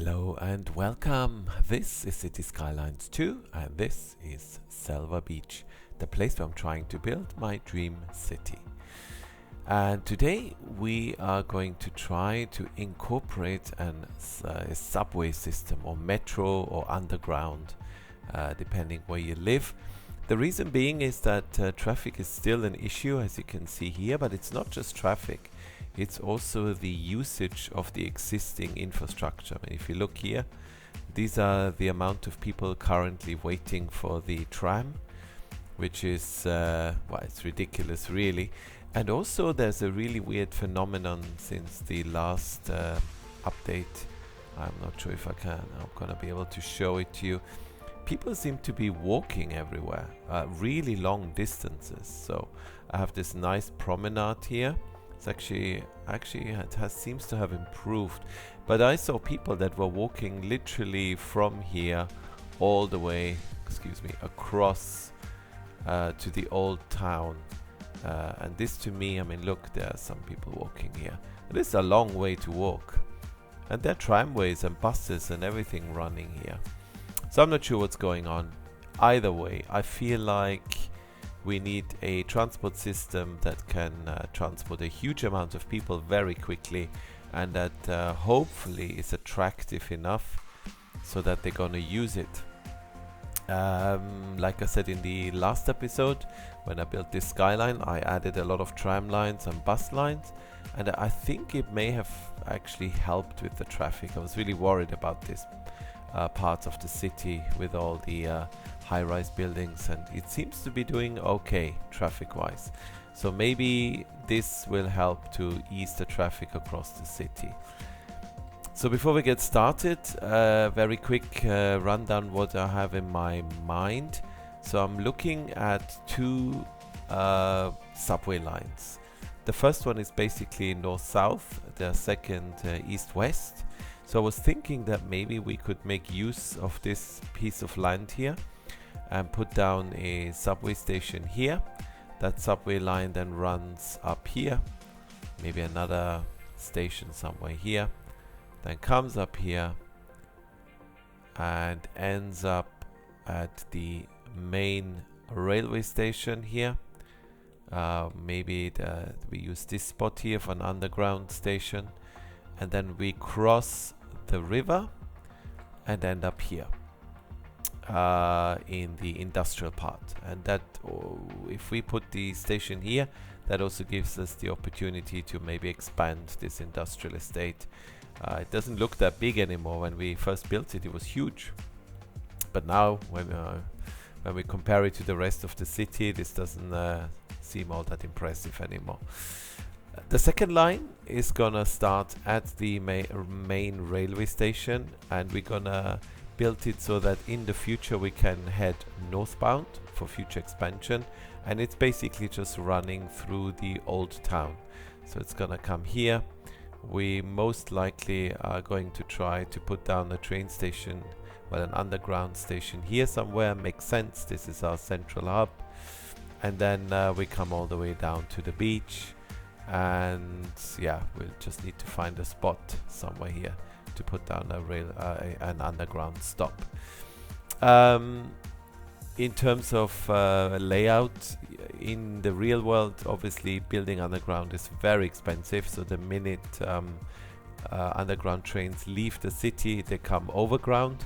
Hello and welcome. This is City Skylines 2 and this is Selva Beach, the place where I'm trying to build my dream city. And today we are going to try to incorporate a subway system or metro or underground, depending where you live. The reason being is that traffic is still an issue, as you can see here, but it's not just traffic. It's also the usage of the existing infrastructure. I mean, if you look here, these are the amount of people currently waiting for the tram, which is, it's ridiculous really. And also there's a really weird phenomenon since the last update. I'm not sure if I'm gonna be able to show it to you. People seem to be walking everywhere, really long distances. So I have this nice promenade here. It's actually seems to have improved, but I saw people that were walking literally from here all the way, across to the old town. And this to me, I mean, look, there are some people walking here. This is a long way to walk, and there are tramways and buses and everything running here. So I'm not sure what's going on. Either way, I feel like we need a transport system that can transport a huge amount of people very quickly, and that hopefully is attractive enough so that they're gonna use it. Like I said in the last episode, when I built this skyline, I added a lot of tram lines and bus lines, and I think it may have actually helped with the traffic. I was really worried about this part of the city with all the high-rise buildings, and it seems to be doing okay traffic-wise. So maybe this will help to ease the traffic across the city. So before we get started, very quick rundown what I have in my mind. So I'm looking at two subway lines. The first one is basically north-south, the second east-west. So I was thinking that maybe we could make use of this piece of land here and put down a subway station here. That subway line then runs up here, maybe another station somewhere here, then comes up here and ends up at the main railway station here. Maybe we use this spot here for an underground station, and then we cross the river and end up here in the industrial part. And that if we put the station here, that also gives us the opportunity to maybe expand this industrial estate. It doesn't look that big anymore. When we first built it, it was huge, but now when we compare it to the rest of the city, this doesn't seem all that impressive anymore. The second line is gonna start at the main railway station, and we're gonna build it so that in the future we can head northbound for future expansion, and it's basically just running through the old town. So it's gonna come here. We most likely are going to try to put down a train station, well, an underground station here somewhere. Makes sense, this is our central hub. And then we come all the way down to the beach. And yeah, we'll just need to find a spot somewhere here to put down an underground stop. In terms of layout, in the real world, obviously building underground is very expensive. So the minute underground trains leave the city, they come overground.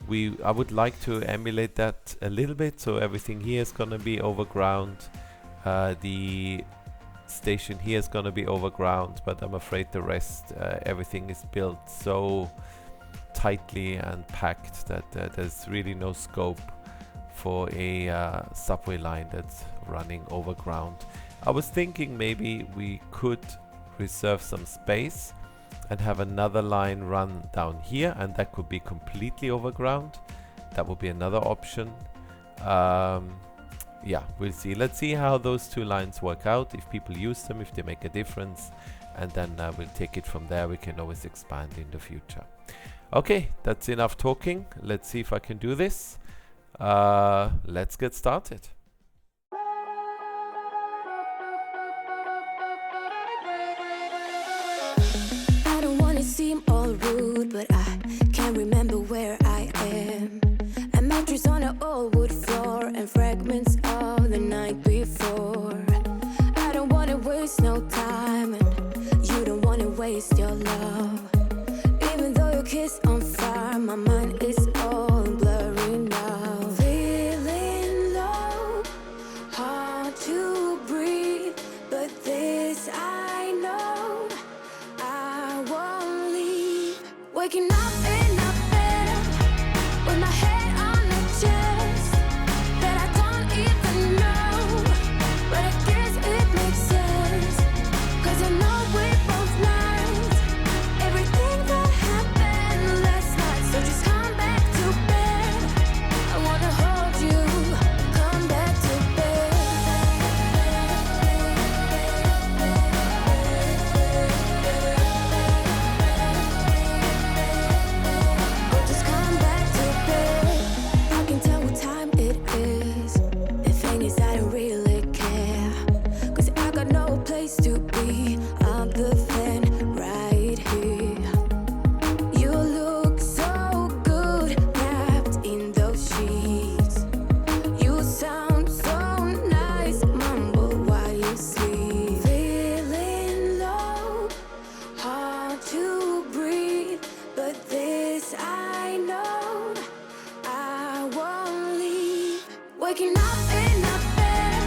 I would like to emulate that a little bit. So everything here is gonna be overground. The station here is going to be overground, but I'm afraid the rest, everything is built so tightly and packed that there's really no scope for a subway line that's running overground. I was thinking maybe we could reserve some space and have another line run down here, and that could be completely overground. That would be another option. Yeah, we'll see. Let's see how those two lines work out, if people use them, if they make a difference, and then we'll take it from there. We can always expand in the future. Okay, that's enough talking. Let's see if I can do this. Let's get started. I don't wanna seem all rude, but I can't taste your love. Even though your kiss on fire, my mind is all blurry now. Feeling low, hard to breathe, but this I know, I won't leave. Waking up in a bed with my head on the chest that I don't even know, but I guess it makes sense, 'cause I know we both lied everything that happened last night. So just come back to bed, I wanna hold you. Come back to bed. Oh, just come back to bed. I can tell what time it is. The thing is I don't really care, 'cause I got no place to be other than right here. You look so good wrapped in those sheets. You sound so nice, mumble while you sleep. Feeling low, hard to breathe, but this I know, I won't leave. Waking up in a bed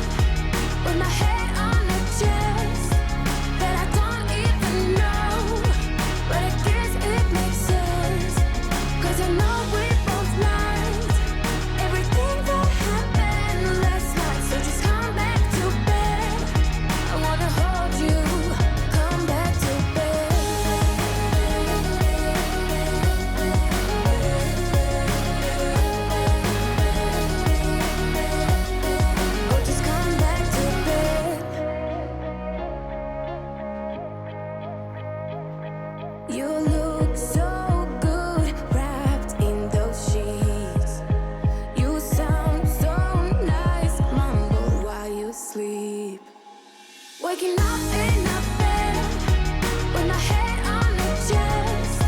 with my head on the chest that I don't even know, but I guess it makes sense, 'cause I know we both lied everything that happened last night. So just come back to bed, I wanna hold you. Come back to bed. Oh, just come back to bed. You look so good wrapped in those sheets. You sound so nice, mumble while you sleep. Waking up in a bed with my head on the chest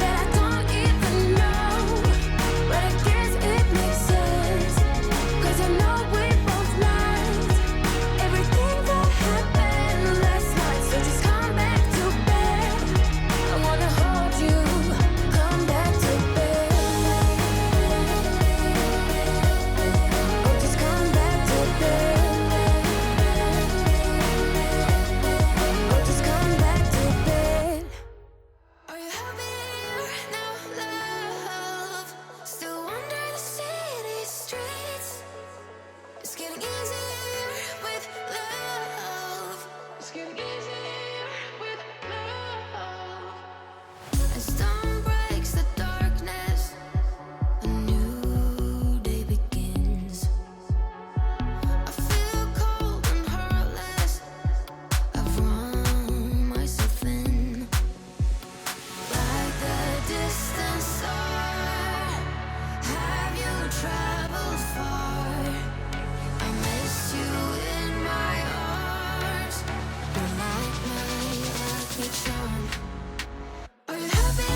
that I don't even know, but I guess it makes sense, 'cause I know we both lied everything that happened last night. So just come back to bed, I wanna hold you. Come back to bed. Oh, just come back to bed. Oh, just come back to bed. Are you happier now, love? Still wander the city streets. It's getting easier with love. It's getting easier with love. As dawn breaks the darkness, a new day begins. I feel cold and heartless. I've run myself thin, like the distant star. Have you traveled far? I miss you in my arms. You're like my lucky charm. Are you happy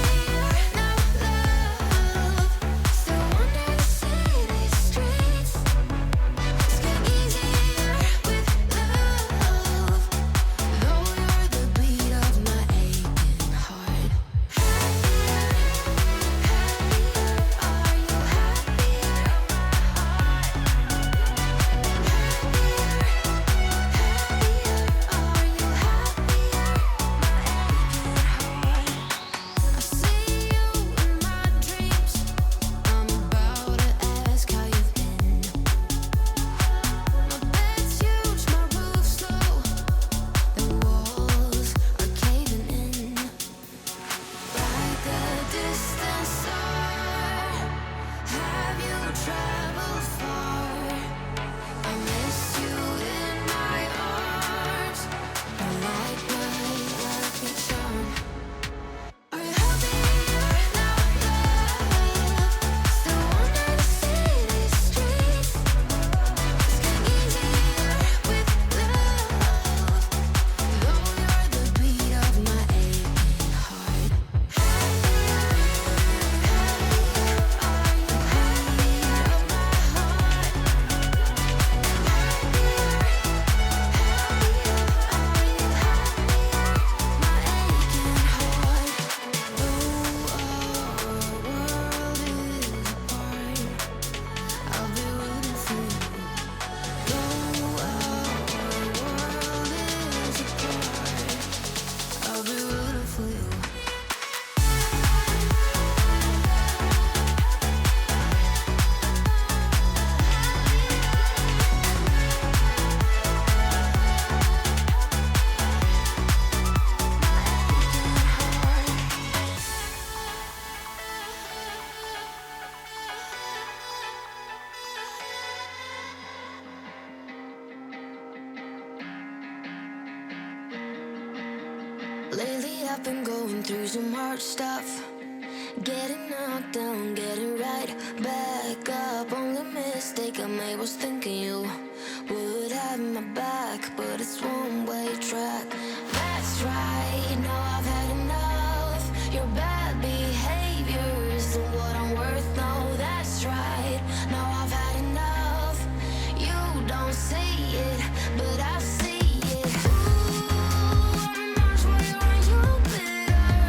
I've been going through some hard stuff. Getting knocked down, getting right back up. Only mistake I made was thinking you would have my back, but it's one-way track. That's right, now I've had enough. Your bad behavior isn't what I'm worth. No, that's right, now I've had enough. You don't see it, but I see it. Ooh, I'm much where are you bitter?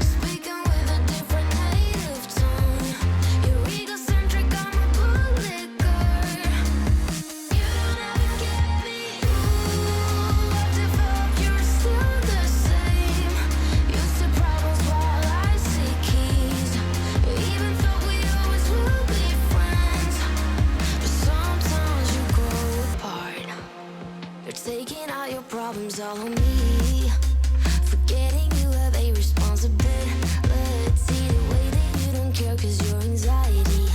Speaking with a different native tongue. You're egocentric, I'm a bootlicker. You don't ever get me. Ooh, I've developed, you're still the same. Used to problems while I see keys. Even though we always will be friends. But sometimes you grow apart. You're taking all your problems all on me. Forgetting you have a responsibility. The way that you don't care cause your anxiety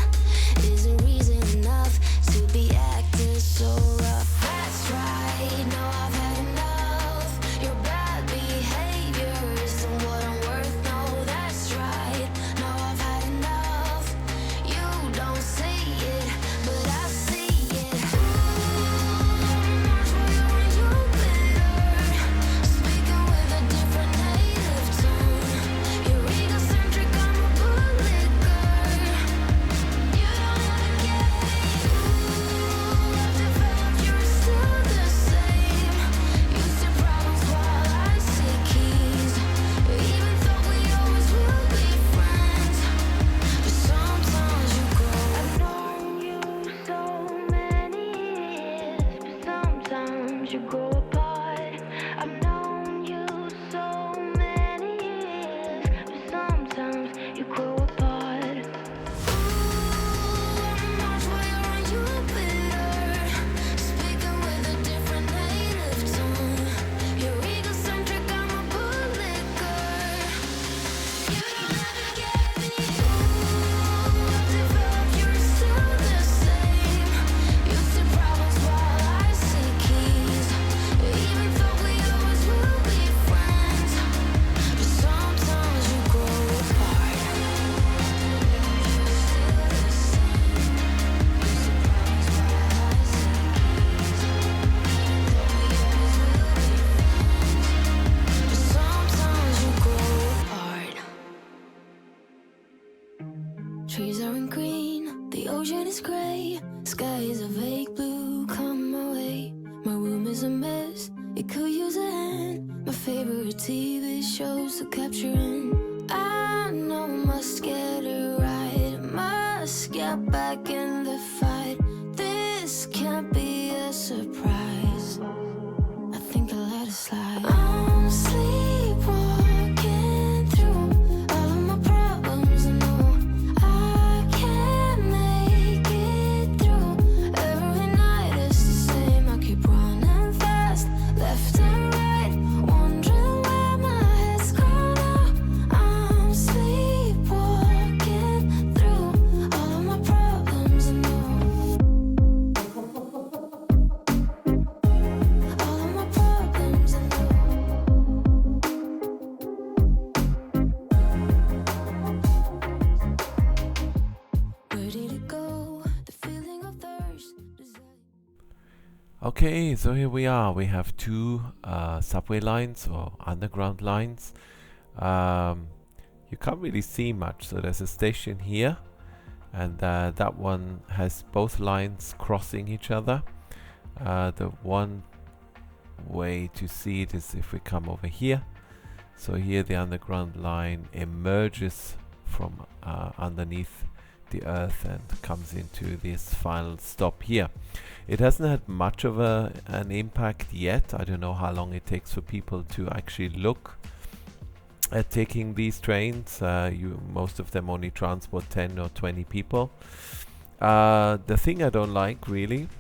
isn't reason enough to be acting so rough. That's right, now I've had enough. Your bad behavior isn't what I'm worth. No, that's right, now I've had enough. You don't see it, but I see it. Ooh, much where are you bitter? Speaking with a different native tongue. You're egocentric, I'm a bootlicker. You don't ever get me. Ooh, I've developed, you're still the same. Used to problems while I see keys. Even though we always will be friends. But sometimes you grow. I've known you so many years, but sometimes you grow apart. I've known you so many years, but sometimes you grow apart. Ooh, I'm much where are you bitter? Speaking with a different native tongue. You're egocentric, I'm a bootlicker. You don't ever get me. Ooh, I've developed, you're still the same. Used to problems while I see keys. Even though we always will be friends. But sometimes you grow apart. But sometimes you grow apart. Trees aren't green, the ocean is gray, sky is a vague blue, come my way. My room is a mess, it could use a hand. My favorite TV shows to capture in. I know I must get it right, must get back in the fight. This can't be a surprise. I think I let it slide. I'm sleepwalking through all of my problems. I know I can't make it through. Every night is the same. I keep running fast, left and right, wondering where my head's gone now. I'm sleepwalking through all of my problems. I know all of my problems. I know. Where did it go? The feeling of thirst, desire. Okay, so here we are. We have two subway lines or underground lines. You can't really see much. So there's a station here, and that one has both lines crossing each other. The one way to see it is if we come over here. So here the underground line emerges from underneath the earth and comes into this final stop here. It hasn't had much of an impact yet. I don't know how long it takes for people to actually look at taking these trains. Most of them only transport 10 or 20 people. The thing I don't like really,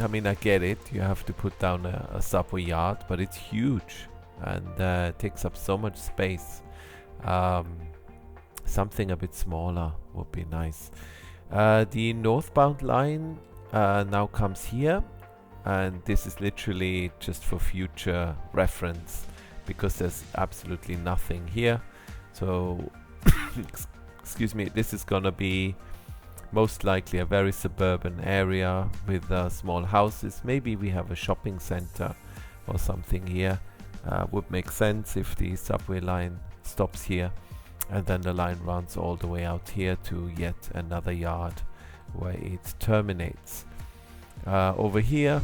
I mean, I get it, you have to put down a subway yard, but it's huge and takes up so much space. Something a bit smaller would be nice. The northbound line now comes here, and this is literally just for future reference. because there's absolutely nothing here. So excuse me, this is gonna be most likely a very suburban area with small houses. Maybe we have a shopping center or something here. Would make sense if the subway line stops here and then the line runs all the way out here to yet another yard where it terminates. Over here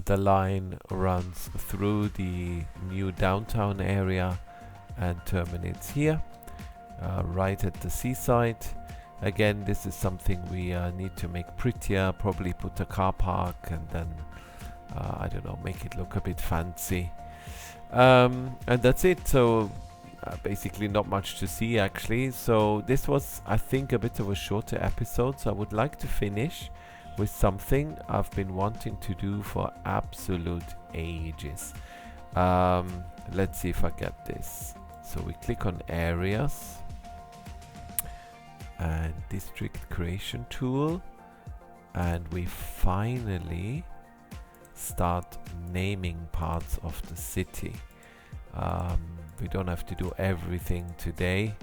the line runs through the new downtown area and terminates here, right at the seaside. Again, this is something we need to make prettier, probably put a car park and then I don't know, make it look a bit fancy. And that's it. So basically not much to see actually. So this was, I think, a bit of a shorter episode, so I would like to finish with something I've been wanting to do for absolute ages. Let's see if I get this. So we click on areas and district creation tool, and we finally start naming parts of the city. We don't have to do everything today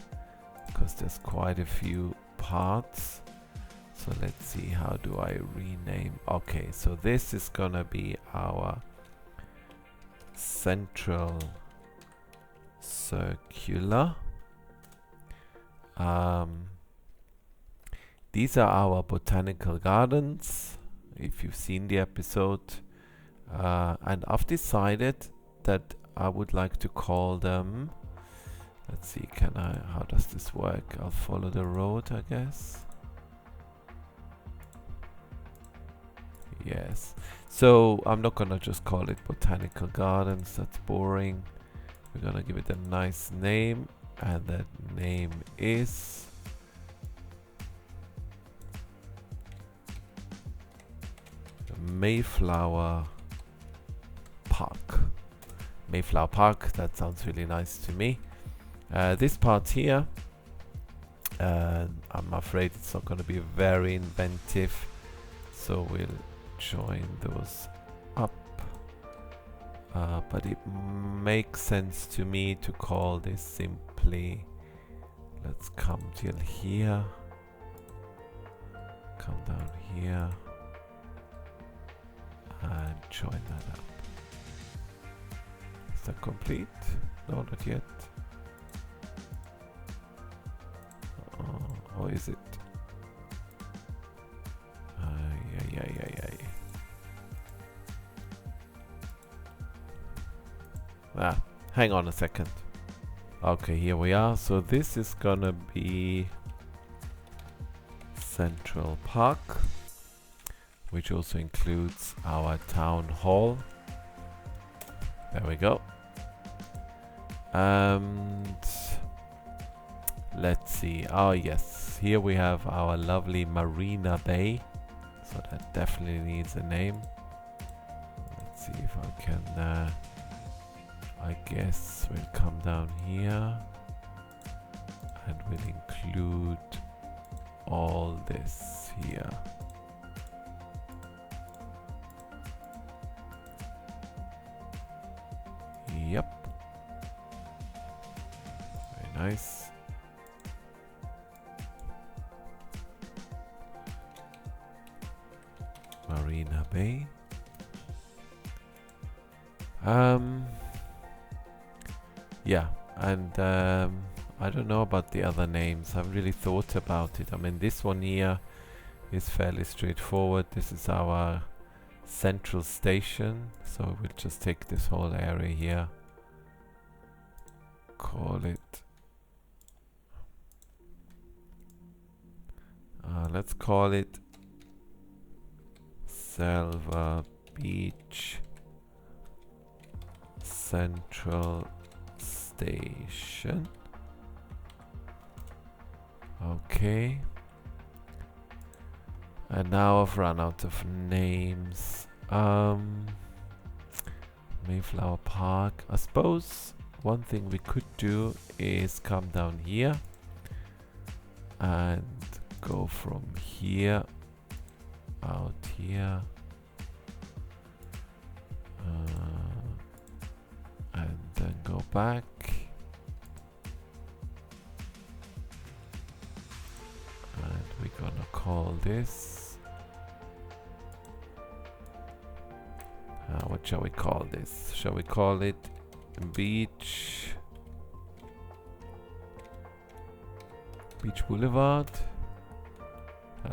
because there's quite a few parts. So let's see, how do I rename? Okay, so this is gonna be our central circular. These are our botanical gardens, if you've seen the episode. And I've decided that I would like to call them, let's see, how does this work? I'll follow the road, I guess. Yes. So I'm not gonna just call it botanical gardens, that's boring. We're gonna give it a nice name, and that name is Mayflower Park. Mayflower Park, that sounds really nice to me. This part here, I'm afraid it's not going to be very inventive, so we'll join those up. But it makes sense to me to call this simply, let's come till here, come down here, and join that up. Is that complete? No, not yet. Or is it? Hang on a second. Okay, here we are. So this is gonna be Central Park, which also includes our town hall. There we go. And let's see. Oh yes, here we have our lovely Marina Bay. So that definitely needs a name. Let's see if I can, I guess we'll come down here and we'll include all this here. Yep. Very nice. Marina Bay. Yeah, and I don't know about the other names. I haven't really thought about it. I mean, this one here is fairly straightforward. This is our central station, so we'll just take this whole area here, call it, let's call it Selva Beach Central Station. Okay. And now I've run out of names. Mayflower Park. I suppose one thing we could do is come down here and go from here out here, and then go back. And we're gonna call this. What shall we call this? Shall we call it Beach Boulevard?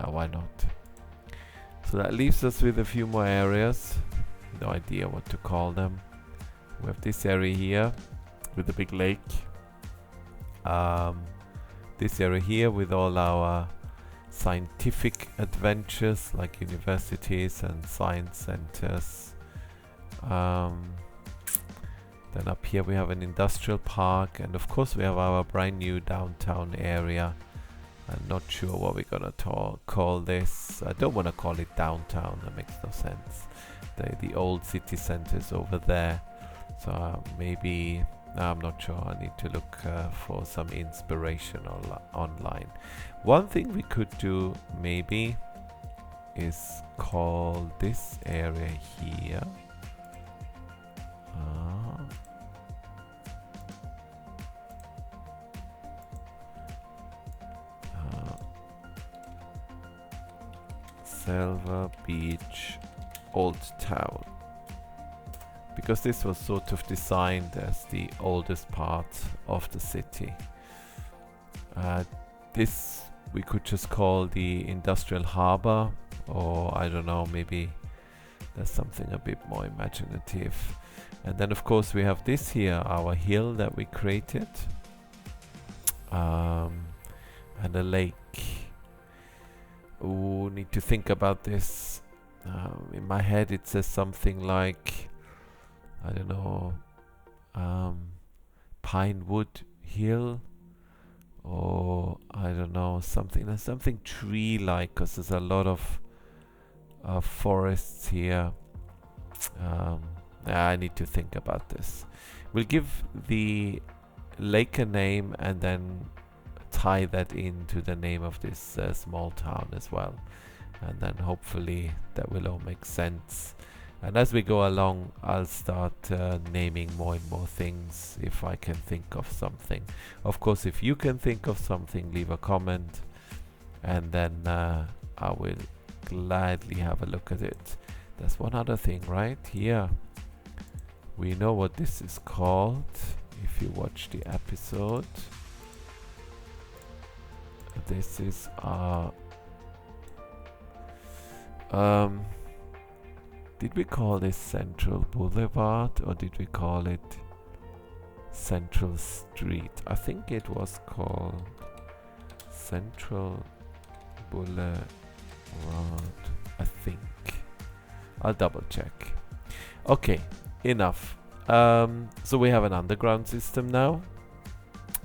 Why not? So that leaves us with a few more areas. No idea what to call them. We have this area here with the big lake. This area here with all our scientific adventures like universities and science centers. Then up here we have an industrial park, and of course we have our brand new downtown area. I'm not sure what we're gonna call this. I don't want to call it downtown, that makes no sense. The old city center is over there, so maybe I'm not sure. I need to look for some inspiration online. One thing we could do maybe is call this area here Selva Beach Old Town, because this was sort of designed as the oldest part of the city. This we could just call the industrial harbor, or I don't know, maybe there's something a bit more imaginative. And then of course we have this here, our hill that we created, and a lake. Ooh, need to think about this. In my head it says something like, I don't know, Pinewood Hill, or I don't know, something tree-like, because there's a lot of forests here. I need to think about this. We'll give the lake a name and then tie that into the name of this small town as well, and then hopefully that will all make sense. And as we go along, I'll start naming more and more things if I can think of something. Of course, if you can think of something, leave a comment, and then I will gladly have a look at it. There's one other thing right here. We know what this is called if you watch the episode. This is our did we call this Central Boulevard, or did we call it Central Street? I think it was called Central Boulevard, I think. I'll double check. Okay, enough. So we have an underground system now,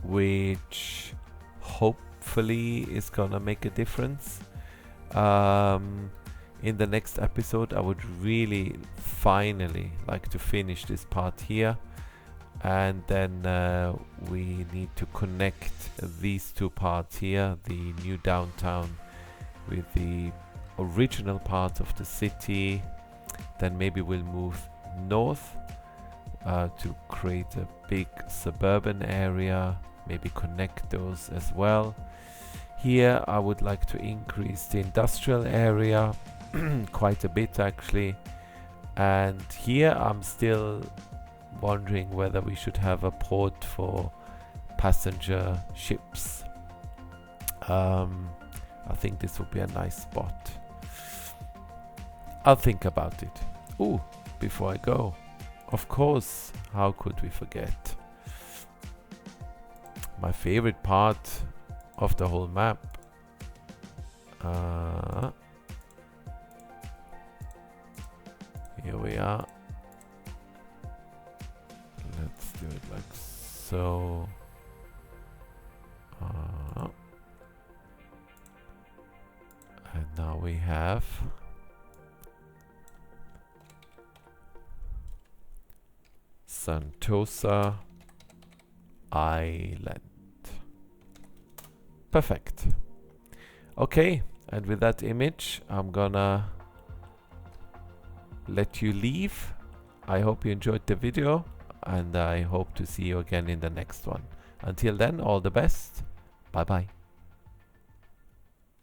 which hopefully is gonna make a difference. In the next episode I would really finally like to finish this part here, and then we need to connect these two parts here, the new downtown with the original part of the city. Then maybe we'll move north to create a big suburban area, maybe connect those as well. Here I would like to increase the industrial area quite a bit actually, and here I'm still wondering whether we should have a port for passenger ships. I think this would be a nice spot. I'll think about it. Ooh, before I go, of course, how could we forget my favorite part of the whole map? Here we are. Let's do it like so. And now we have Sentosa Island. Perfect. Okay, and with that image, I'm gonna let you leave. I hope you enjoyed the video. and I hope to see you again in the next one. Until then, all the best. Bye bye.